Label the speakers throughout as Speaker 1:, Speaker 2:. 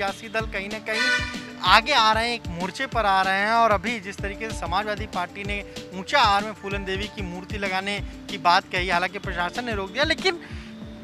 Speaker 1: सियासी दल कहीं ना कहीं आगे आ रहे हैं, एक मोर्चे पर आ रहे हैं। और अभी जिस तरीके से समाजवादी पार्टी ने ऊंचा आर में फूलन देवी की मूर्ति लगाने की बात कही, हालांकि प्रशासन ने रोक दिया, लेकिन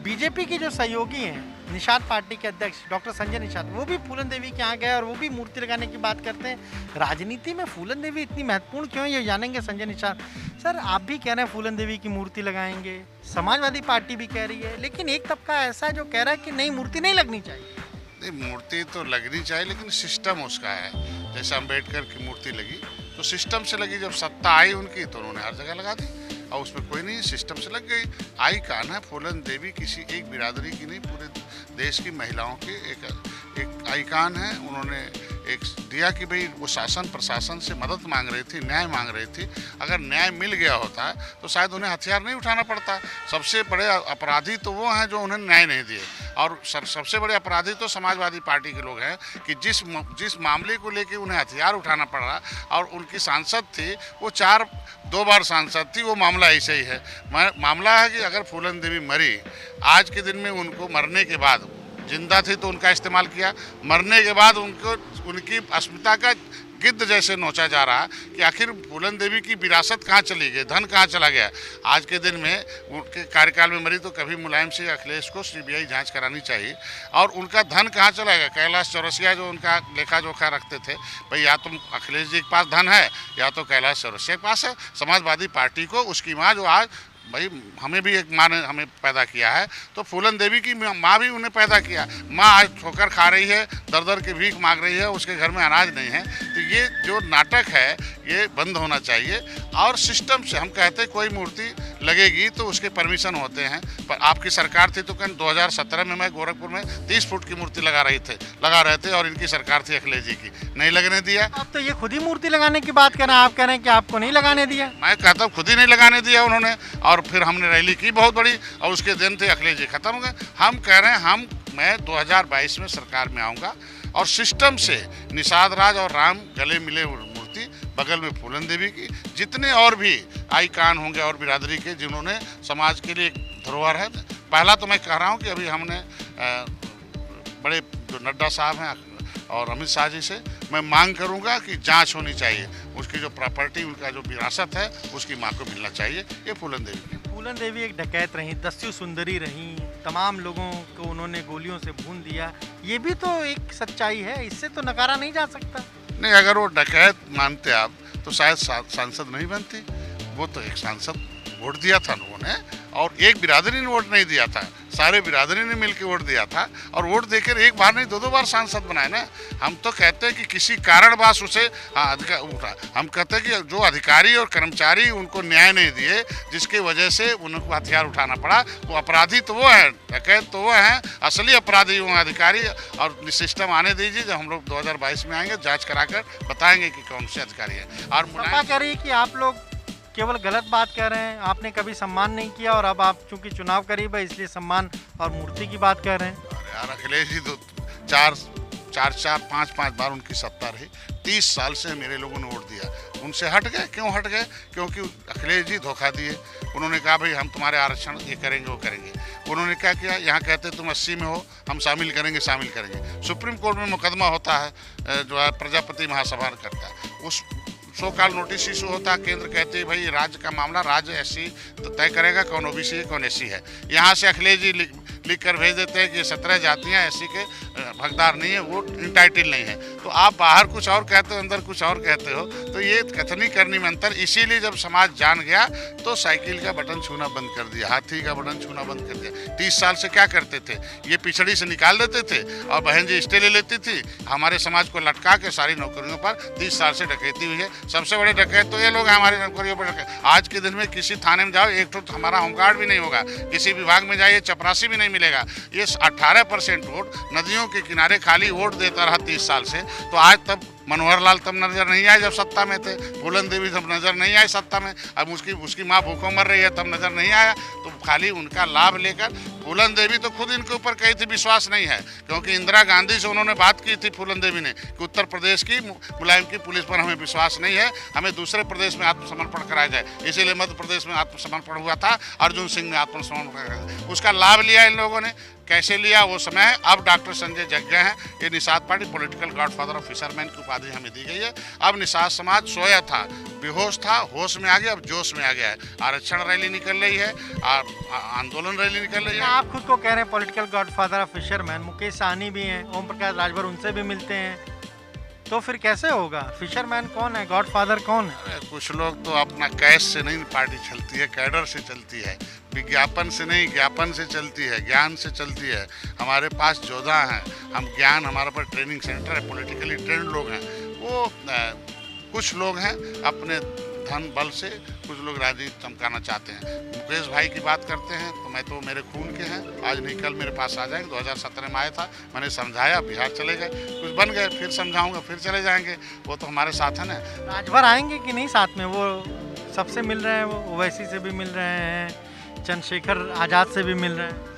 Speaker 1: बीजेपी के जो सहयोगी हैं, निषाद पार्टी के अध्यक्ष डॉक्टर संजय निषाद, वो भी फूलन देवी के यहाँ गए और वो भी मूर्ति लगाने की बात करते हैं। राजनीति में फूलन देवी इतनी महत्वपूर्ण क्यों है, ये जानेंगे संजय निषाद। सर, आप भी कह रहे हैं फूलन देवी की मूर्ति लगाएंगे, समाजवादी पार्टी भी कह रही है, लेकिन एक तबका ऐसा है जो कह रहा है कि नहीं, मूर्ति नहीं लगनी चाहिए।
Speaker 2: नहीं, मूर्ति तो लगनी चाहिए, लेकिन सिस्टम उसका है। जैसे अम्बेडकर की मूर्ति लगी तो सिस्टम से लगी, जब सत्ता आई उनकी तो उन्होंने हर जगह लगा दी, और उसमें कोई नहीं, सिस्टम से लग गई। आई कान है, फूलन देवी किसी एक बिरादरी की नहीं, पूरे देश की महिलाओं की एक आइकान है। उन्होंने एक दिया कि भाई वो शासन प्रशासन से मदद मांग रही थी, न्याय मांग रही थी। अगर न्याय मिल गया होता तो शायद उन्हें हथियार नहीं उठाना पड़ता। सबसे बड़े अपराधी तो वो हैं जो उन्हें न्याय नहीं दिए, और सबसे बड़े अपराधी तो समाजवादी पार्टी के लोग हैं कि जिस मामले को लेकर उन्हें हथियार उठाना पड़ा। और उनकी सांसद थी, वो 2 बार सांसद थी, वो मामला ऐसे ही है। मामला है कि अगर फूलन देवी मरी, आज के दिन में उनको मरने के बाद, जिंदा थी तो उनका इस्तेमाल किया, मरने के बाद उनको उनकी अस्मिता का गिद्ध जैसे नोचा जा रहा कि आखिर फूलन देवी की विरासत कहाँ चली गई, धन कहाँ चला गया। आज के दिन में उनके कार्यकाल में मरी तो कभी मुलायम सिंह अखिलेश को सीबीआई जांच करानी चाहिए। और उनका धन कहाँ चला गया। कैलाश चौरसिया जो उनका लेखा जोखा रखते थे, भाई या तो अखिलेश जी के पास धन है या तो कैलाश चौरसिया के पास है। समाजवादी पार्टी को उसकी माँ, जो आज भाई हमें भी एक माँ ने हमें पैदा किया है, तो फूलन देवी की माँ भी उन्हें पैदा किया। माँ आज ठोकर खा रही है, दर दर की भीख मांग रही है, उसके घर में अनाज नहीं है। तो ये जो नाटक है ये बंद होना चाहिए। और सिस्टम से हम कहते हैं कोई मूर्ति लगेगी तो उसके परमिशन होते हैं, पर आपकी सरकार थी तो कहीं 2017 में मैं गोरखपुर में 30 फुट की मूर्ति लगा रहे थे, और इनकी सरकार थी अखिलेश जी की, नहीं लगने दिया।
Speaker 1: आप तो ये खुद ही मूर्ति लगाने की बात कर रहे हैं, आप कह रहे हैं कि आपको नहीं लगाने दिया।
Speaker 2: मैं कहता हूँ खुद ही नहीं लगाने दिया उन्होंने। और फिर हमने रैली की बहुत बड़ी, और उसके दिन थे अखिलेश जी खत्म हो गए। हम कह रहे हैं मैं 2022 में सरकार में आऊँगा, और सिस्टम से निषाद राज और राम गले मिले मूर्ति, बगल में फूलन देवी की, जितने और भी आइकान होंगे और बिरादरी के जिन्होंने समाज के लिए एक धरोहर है। पहला तो मैं कह रहा हूँ कि अभी हमने बड़े जो नड्डा साहब हैं और अमित शाह जी से मैं मांग करूंगा कि जांच होनी चाहिए, उसकी जो प्रॉपर्टी, उनका जो विरासत है उसकी मां को मिलना चाहिए। ये फूलन देवी
Speaker 1: एक डकैत रही, दस्यु सुंदरी रही, तमाम लोगों को उन्होंने गोलियों से भून दिया, ये भी तो एक सच्चाई है, इससे तो नकारा नहीं जा सकता।
Speaker 2: नहीं, अगर वो डकैत मानते आप तो शायद सांसद नहीं बनती। वो तो एक सांसद वोट दिया था लोगों ने, और एक बिरादरी ने वोट नहीं दिया था, सारे बिरादरी ने मिलकर वोट दिया था। और वोट देकर एक बार नहीं 2 बार सांसद बनाए ना। हम तो कहते हैं कि किसी कारणवश उसे उठा। हम कहते हैं कि जो अधिकारी और कर्मचारी उनको न्याय नहीं दिए, जिसकी वजह से उनको हथियार उठाना पड़ा, वो अपराधी तो वो है, डकैत तो वो है, असली अपराधी वो अधिकारी। और सिस्टम आने दीजिए, जब हम लोग 2022 में आएंगे जाँच कराकर बताएंगे कि कौन से अधिकारी है। और
Speaker 1: सपा कह रही है कि आप लोग केवल गलत बात कह रहे हैं, आपने कभी सम्मान नहीं किया, और अब आप चूंकि चुनाव करीब है इसलिए सम्मान और मूर्ति की बात कह रहे हैं।
Speaker 2: अरे यार, अखिलेश जी तो 5 बार उनकी सत्ता रही, 30 साल से मेरे लोगों ने वोट दिया। उनसे हट गए, क्यों हट गए? क्योंकि अखिलेश जी धोखा दिए। उन्होंने कहा भाई हम तुम्हारे आरक्षण ये करेंगे वो करेंगे। उन्होंने क्या किया, यहाँ कहते तुम 80 में हो, हम शामिल करेंगे। सुप्रीम कोर्ट में मुकदमा होता है, जो है प्रजापति महासभा करता है, उस 100 काल नोटिस इशू होता है। केंद्र कहते हैं भाई राज्य का मामला राज्य एससी तय करेगा कौन ओबीसी है कौन एससी है। यहाँ से अखिलेश जी लिख कर भेज देते हैं कि 17 जातियाँ एससी के हकदार नहीं है, वो इंटाइटल नहीं है। तो आप बाहर कुछ और कहते हो, अंदर कुछ और कहते हो, तो ये कथनी करनी में अंतर। इसीलिए जब समाज जान गया तो साइकिल का बटन छूना बंद कर दिया, हाथी का बटन छूना बंद कर दिया। 30 साल से क्या करते थे, ये पिछड़ी से निकाल देते थे, और बहन जी स्टे ले लेती थी, हमारे समाज को लटका के सारी नौकरियों पर 30 साल से डकैती हुई है। सबसे बड़े डकैत तो ये लोग हैं, हमारी नौकरियों पर डकैत। आज के दिन में किसी थाने में जाओ, एक तो हमारा होमगार्ड भी नहीं होगा, किसी विभाग में जाइए चपरासी भी नहीं मिलेगा। ये 18% वोट नदियों के किनारे खाली वोट देता रहा 30 साल से। तो आज तब मनोहर लाल तब नजर नहीं आए जब सत्ता में थे, फूलन देवी तब नजर नहीं आए सत्ता में, अब उसकी माँ भूखों मर रही है तब नजर नहीं आया। तो खाली उनका लाभ लेकर फूलन देवी तो खुद इनके ऊपर कही थी विश्वास नहीं है, क्योंकि इंदिरा गांधी से उन्होंने बात की थी फूलन देवी ने कि उत्तर प्रदेश की मुलायम की पुलिस पर हमें विश्वास नहीं है, हमें दूसरे प्रदेश में आत्मसमर्पण कराया जाए। इसीलिए मध्य प्रदेश में आत्मसमर्पण हुआ था, अर्जुन सिंह ने आत्मसमर्पण कराया, उसका लाभ लिया इन लोगों ने। कैसे लिया वो समय है। अब डॉक्टर संजय जग गए हैं। ये Nishad party political godfather of fisherman की उपाधि हमें दी गई है। अब निषाद समाज सोया था, बेहोश था, होश में आ गया, अब जोश में आ गया है। आरक्षण रैली निकल रही है, आंदोलन रैली निकल रही है।
Speaker 1: आप खुद को कह रहे हैं political godfather of fisherman, Mukesh Sahani भी हैं, ओम प्रकाश राजभर उनसे भी मिलते हैं, तो फिर कैसे होगा? फिशरमैन कौन है, गॉडफादर कौन है?
Speaker 2: कुछ लोग तो अपना कैश से नहीं पार्टी चलती है, कैडर से चलती है, विज्ञापन से नहीं ज्ञापन से चलती है, ज्ञान से चलती है। हमारे पास योद्धा हैं, हम ज्ञान, हमारे पास ट्रेनिंग सेंटर है, पॉलिटिकली ट्रेंड लोग हैं। वो कुछ लोग हैं अपने धन बल से, कुछ लोग राजनीति चमकाना चाहते हैं। मुकेश भाई की बात करते हैं तो मैं तो मेरे खून के हैं, आज नहीं कल मेरे पास आ जाएंगे। 2017 में आया था, मैंने समझाया, बिहार चले गए, कुछ बन गए, फिर समझाऊंगा, फिर चले जाएंगे। वो तो हमारे साथ है ना।
Speaker 1: राजभर आएंगे कि नहीं साथ में? वो सबसे मिल रहे हैं, वो ओवैसी से भी मिल रहे हैं, चंद्रशेखर आज़ाद से भी मिल रहे हैं।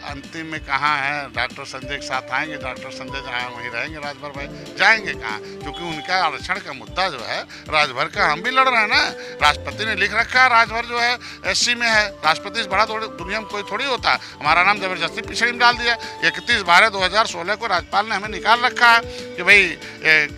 Speaker 2: अंतिम में कहाँ है, डॉक्टर संजय के साथ आएंगे, डॉक्टर संजय जहाँ वहीं रहेंगे, राजभर भाई जाएंगे कहाँ? क्योंकि उनका आरक्षण का मुद्दा जो है राजभर का, हम भी लड़ रहे हैं ना। राष्ट्रपति ने लिख रखा है राजभर जो है SC में है। राष्ट्रपति से बड़ा थोड़ी दुनिया में कोई थोड़ी होता है। हमारा नाम जबरदस्ती पिछड़ी में डाल दिया। 31/12/2016 को राज्यपाल ने हमें निकाल रखा है कि भाई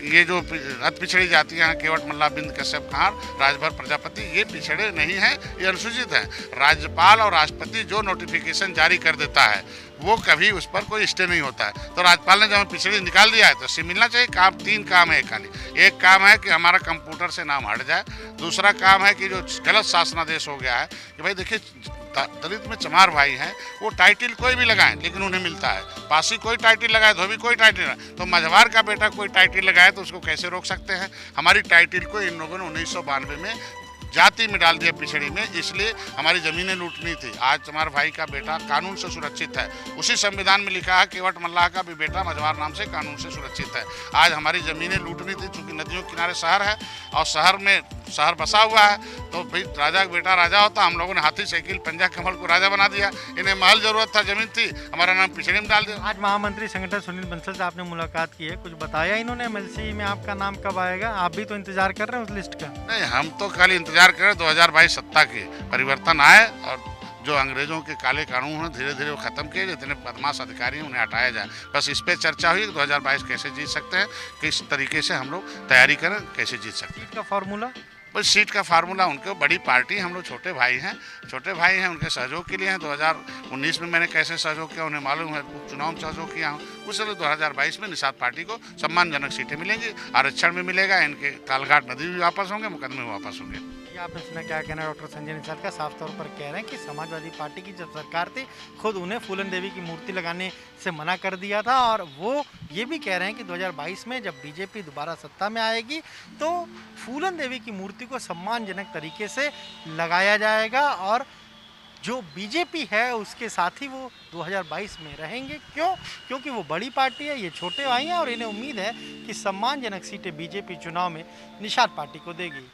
Speaker 2: ये जो अति पिछड़ी जातियाँ हैं, केवट मल्ला, बिंद कश्यप, खान, राजभर, प्रजापति, ये पिछड़े नहीं हैं, ये अनुसूचित हैं। राज्यपाल और राष्ट्रपति जो नोटिफिकेशन जारी कर देता है वो कभी उस पर कोई स्टे नहीं होता है। तो राज्यपाल ने जब पिछड़ी निकाल दिया है तो इससे मिलना चाहिए। काम 3 काम है खाली। एक काम है कि हमारा कंप्यूटर से नाम हट जाए। दूसरा काम है कि जो गलत शासनादेश हो गया है कि भाई देखिए दलित में चमार भाई हैं, वो टाइटल कोई भी लगाएं लेकिन उन्हें मिलता है। पासी कोई टाइटल लगाए, धोबी कोई टाइटल लगाए, तो मझवार का बेटा कोई टाइटल लगाए तो उसको कैसे रोक सकते हैं? हमारी टाइटल को इन लोगों ने 1992 में जाति में डाल दिया, पिछड़ी में, इसलिए हमारी ज़मीनें लूटनी थी। आज हमारे भाई का बेटा कानून से सुरक्षित है। उसी संविधान में लिखा है केवट मल्लाह का भी बेटा मझवार नाम से कानून से सुरक्षित है। आज हमारी ज़मीनें लूटनी थी, चूँकि नदियों के किनारे शहर है और शहर बसा हुआ है, तो भाई राजा का बेटा राजा होता। हम लोगों ने हाथी साइकिल पंजा कमल को राजा बना दिया। इन्हें महल जरूरत था, ज़मीन थी, हमारा नाम पिछड़ी में डाल दिया।
Speaker 1: आज महामंत्री संगठन सुनील बंसल से आपने मुलाकात की है, कुछ बताया इन्होंने MLC में आपका नाम कब आएगा? आप भी तो इंतजार कर रहे हैं उस लिस्ट का।
Speaker 2: नहीं, हम तो खाली इंतजार कर रहे हैं 2022 सत्ता के परिवर्तन आए और जो अंग्रेजों के काले कानून हैं धीरे धीरे वो खत्म किए, जितने बदमाश अधिकारी हैं उन्हें हटाया जाए। बस इस पे चर्चा हुई कि 2022 कैसे जीत सकते हैं, किस तरीके से हम लोग तैयारी करें, कैसे जीत सकते हैं।
Speaker 1: सीट का फॉर्मूला?
Speaker 2: बस सीट का फार्मूला उनके, बड़ी पार्टी, हम लोग छोटे भाई हैं, उनके सहयोग के लिए हैं। 2019 में मैंने कैसे सहयोग किया उन्हें मालूम है, उपचुनाव में सहयोग किया हूँ। उस 2022 में निषाद पार्टी को सम्मानजनक सीटें मिलेंगी, आरक्षण भी मिलेगा, इनके कालघाट नदी भी वापस होंगे, मुकदमे भी वापस होंगे।
Speaker 1: आपने सुना क्या कहना है डॉक्टर संजय निषाद का? साफ तौर पर कह रहे हैं कि समाजवादी पार्टी की जब सरकार थी खुद उन्हें फूलन देवी की मूर्ति लगाने से मना कर दिया था, और वो ये भी कह रहे हैं कि 2022 में जब बीजेपी दोबारा सत्ता में आएगी तो फूलन देवी की मूर्ति को सम्मानजनक तरीके से लगाया जाएगा, और जो बीजेपी है उसके साथ ही वो 2022 में रहेंगे। क्यों? क्योंकि वो बड़ी पार्टी है, ये छोटे भाई हैं, और इन्हें उम्मीद है कि सम्मानजनक सीटें बीजेपी चुनाव में निषाद पार्टी को देगी।